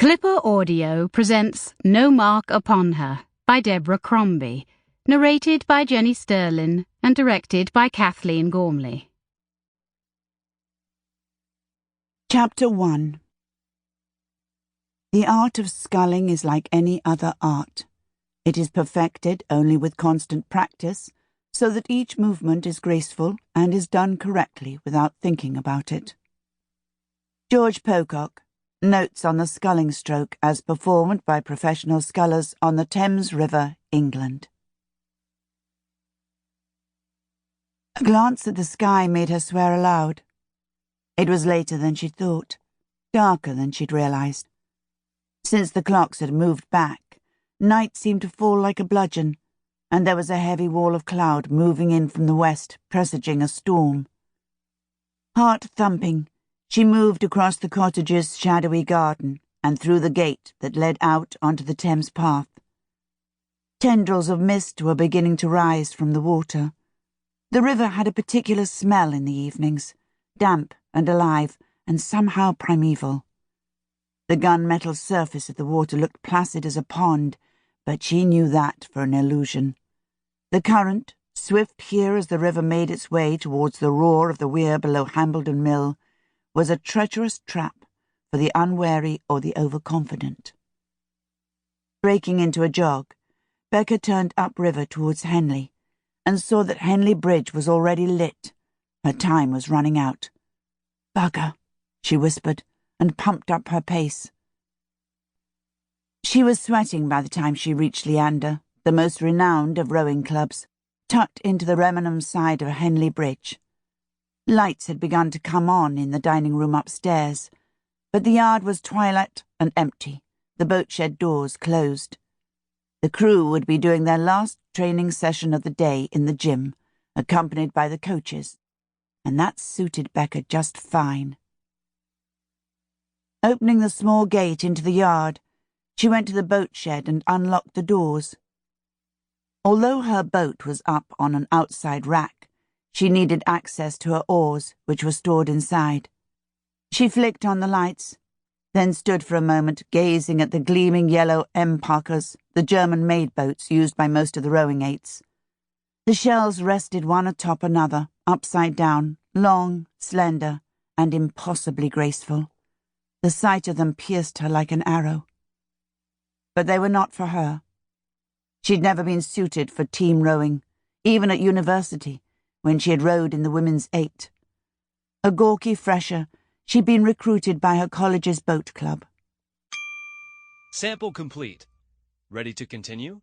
Clipper Audio presents No Mark Upon Her by Deborah Crombie, narrated by Jenny Sterlin and directed by Kathleen Gormley. Chapter 1. The art of sculling is like any other art. It is perfected only with constant practice, so that each movement is graceful and is done correctly without thinking about it. George Pocock, Notes on the Sculling Stroke as performed by professional scullers on the Thames River, England. A glance at the sky made her swear aloud. It was later than she'd thought, darker than she'd realized. Since the clocks had moved back, night seemed to fall like a bludgeon, and there was a heavy wall of cloud moving in from the west, presaging a storm. Heart-thumping, she moved across the cottage's shadowy garden and through the gate that led out onto the Thames path. Tendrils of mist were beginning to rise from the water. The river had a particular smell in the evenings, damp and alive and somehow primeval. The gunmetal surface of the water looked placid as a pond, but she knew that for an illusion. The current, swift here as the river made its way towards the roar of the weir below Hambledon Mill, was a treacherous trap for the unwary or the overconfident. Breaking into a jog, Becca turned upriver towards Henley and saw that Henley Bridge was already lit. Her time was running out. "Bugger," she whispered, and pumped up her pace. She was sweating by the time she reached Leander, the most renowned of rowing clubs, tucked into the Remenham side of Henley Bridge. Lights had begun to come on in the dining room upstairs, but the yard was twilight and empty, the boat shed doors closed. The crew would be doing their last training session of the day in the gym, accompanied by the coaches, and that suited Becca just fine. Opening the small gate into the yard, she went to the boat shed and unlocked the doors. Although her boat was up on an outside rack, she needed access to her oars, which were stored inside. She flicked on the lights, then stood for a moment gazing at the gleaming yellow M-Parkers, the German-made boats used by most of the rowing eights. The shells rested one atop another, upside down, long, slender, and impossibly graceful. The sight of them pierced her like an arrow. But they were not for her. She'd never been suited for team rowing, even at university, when she had rowed in the women's eight. A gawky fresher, she'd been recruited by her college's boat club. Sample complete. Ready to continue?